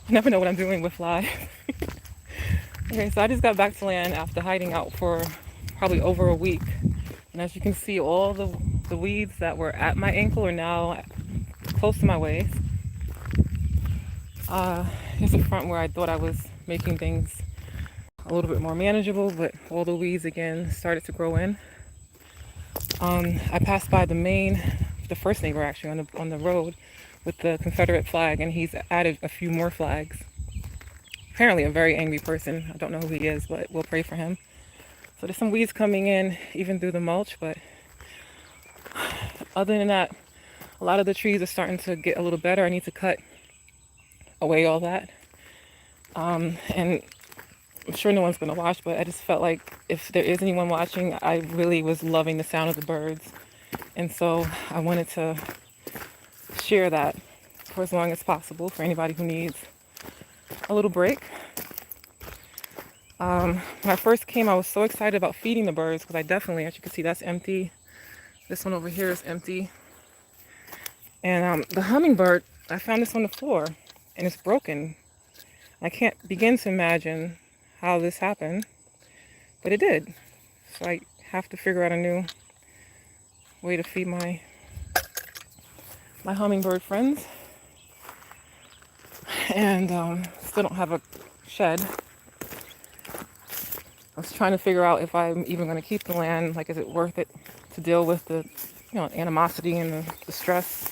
I never know what I'm doing with flies. Okay, so I just got back to land after hiding out for probably over a week. And as you can see, all the weeds that were at my ankle are now close to my waist. Here's the front where I thought I was making things a little bit more manageable, but all the weeds again started to grow in. I passed by the first neighbor actually on the road with the Confederate flag, and he's added a few more flags. Apparently, a very angry person. I don't know who he is, but we'll pray for him. So there's some weeds coming in even through the mulch, but other than that, a lot of the trees are starting to get a little better. I need to cut away all that. And I'm sure no one's going to watch, but I just felt like if there is anyone watching, I really was loving the sound of the birds. And so I wanted to share that for as long as possible for anybody who needs a little break. When I first came, I was so excited about feeding the birds because I definitely, as you can see, that's empty. This one over here is empty. And the hummingbird, I found this on the floor and it's broken. I can't begin to imagine how this happened, but it did. So I have to figure out a new way to feed my hummingbird friends. And still don't have a shed. I was trying to figure out if I'm even going to keep the land. Like, is it worth it to deal with the, animosity and the stress,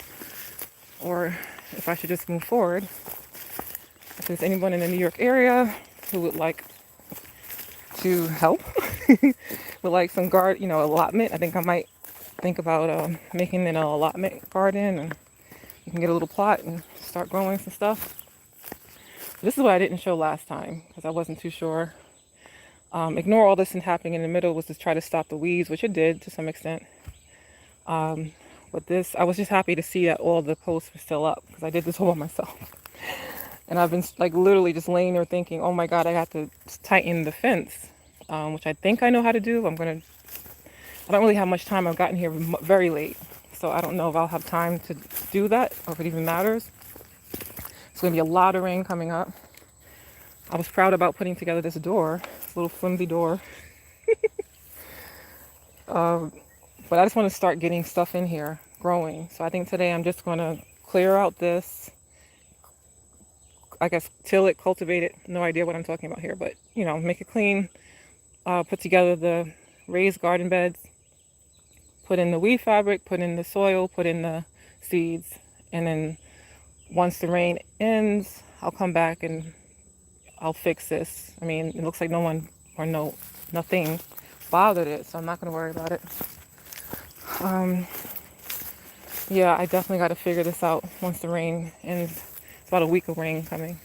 or if I should just move forward. If there's anyone in the New York area who would like to help, would like some allotment, I think I might think about making an allotment garden, and you can get a little plot and start growing some stuff. This is what I didn't show last time because I wasn't too sure. Ignore all this and happening in the middle was to try to stop the weeds, which it did to some extent. But this, I was just happy to see that all the posts were still up because I did this all by myself. And I've been like literally just laying there thinking, oh my God, I have to tighten the fence, which I think I know how to do. I don't really have much time. I've gotten here very late. So I don't know if I'll have time to do that or if it even matters. It's going to be a lot of rain coming up. I was proud about putting together this door, this little flimsy door. But I just want to start getting stuff in here growing. So I think today I'm just going to clear out this, I guess, till it, cultivate it. No idea what I'm talking about here, but, make it clean. Put together the raised garden beds, put in the weed fabric, put in the soil, put in the seeds. And then once the rain ends, I'll come back and I'll fix this. I mean, it looks like nothing bothered it, so I'm not going to worry about it. Yeah, I definitely got to figure this out once the rain ends. It's about a week of rain coming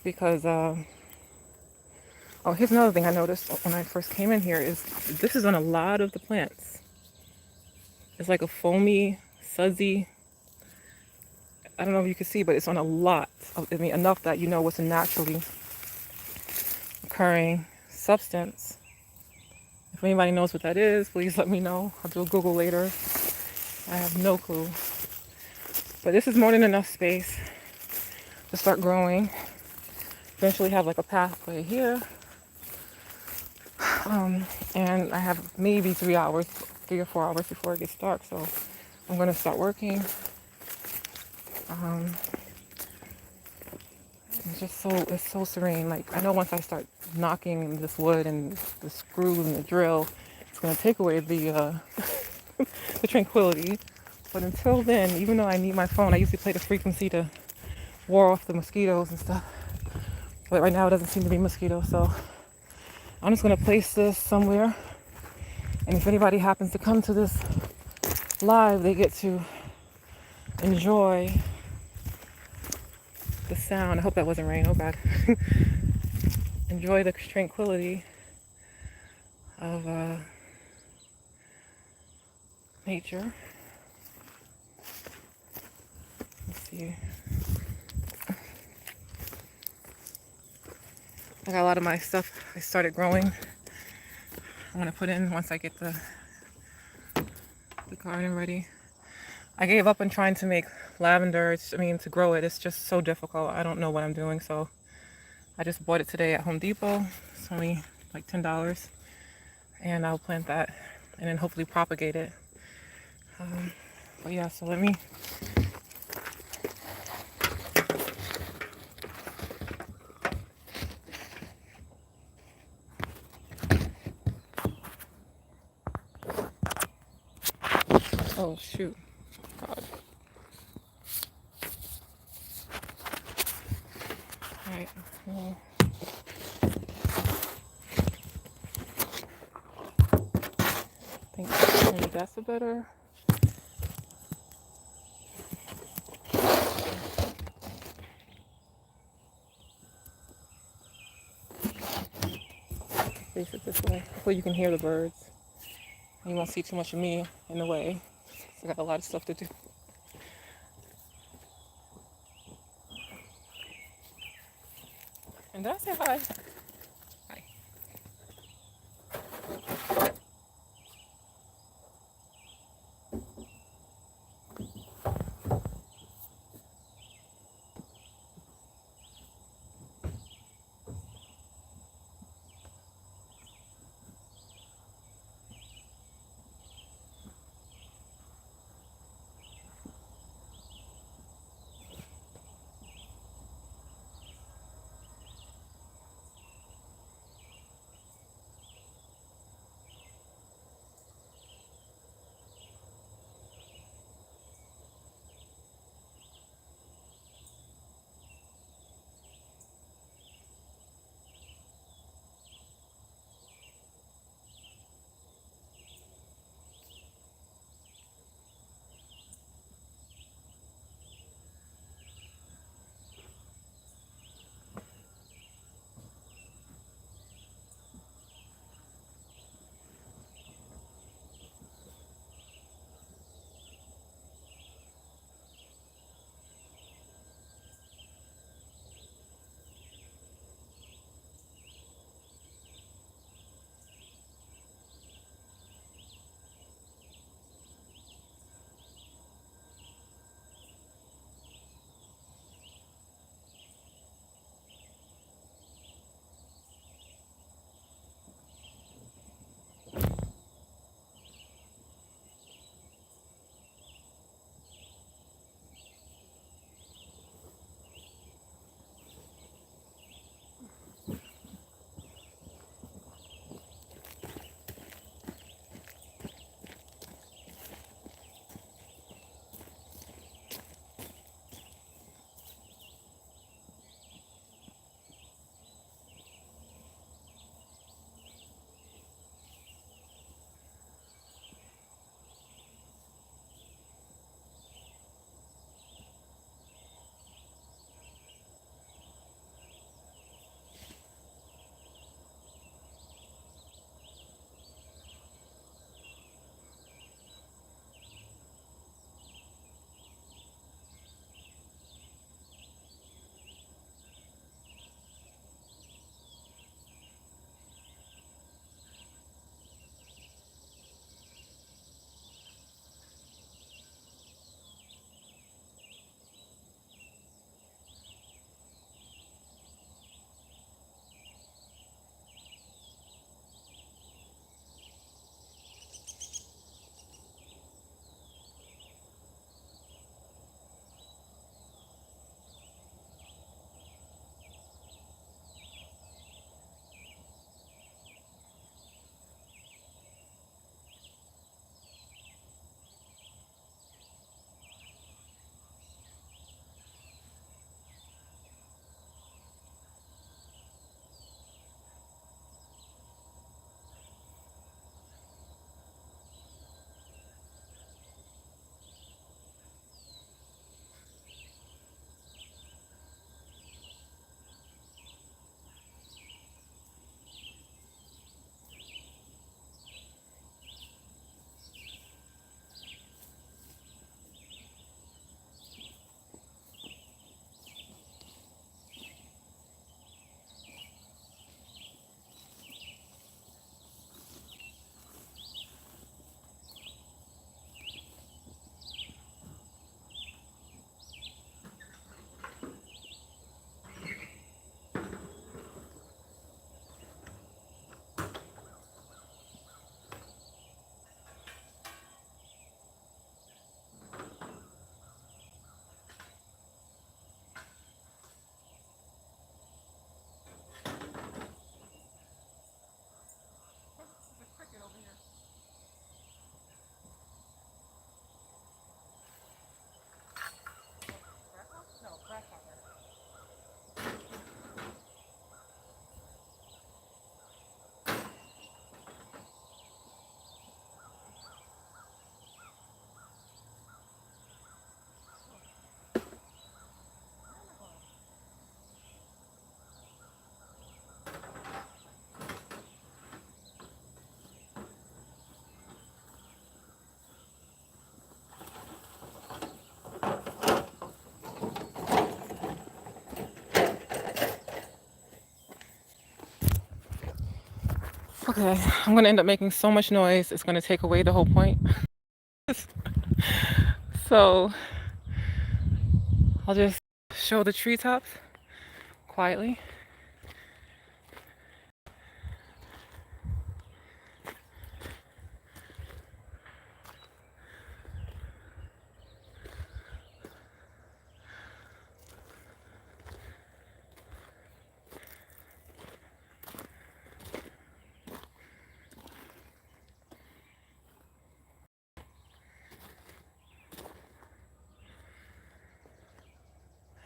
because, here's another thing I noticed when I first came in here is this is on a lot of the plants. It's like a foamy, sudsy, I don't know if you can see, but it's on a lot. Enough that you know what's a naturally occurring substance. If anybody knows what that is, please let me know. I'll do a Google later. I have no clue. But this is more than enough space to start growing. Eventually have like a pathway here. And I have maybe 3 or 4 hours before it gets dark. So I'm going to start working. It's so serene. Like, I know once I start knocking this wood and the screws and the drill, it's going to take away the the tranquility. But until then, even though I need my phone, I usually play the frequency to ward off the mosquitoes and stuff. But right now it doesn't seem to be mosquitoes, so I'm just going to place this somewhere. And if anybody happens to come to this live, they get to enjoy the sound. I hope that wasn't rain. Oh God. Enjoy the tranquility of nature. Let's see. I got a lot of my stuff I started growing. I'm gonna put in once I get the garden ready. I gave up on trying to make lavender. To grow it, it's just so difficult. I don't know what I'm doing, so I just bought it today at Home Depot. It's only like $10, and I'll plant that and then hopefully propagate it. But yeah, so let me. Oh shoot. God. All right. Well, I think maybe that's a better. Face it this way. Hopefully you can hear the birds. You won't see too much of me in the way. I got a lot of stuff to do. And did I say hi? Hi. Okay, I'm gonna end up making so much noise, it's gonna take away the whole point. So I'll just show the treetops quietly.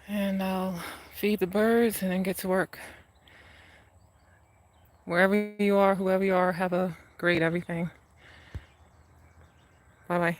And I'll feed the birds and then get to work. Wherever you are, whoever you are, have a great everything. Bye bye.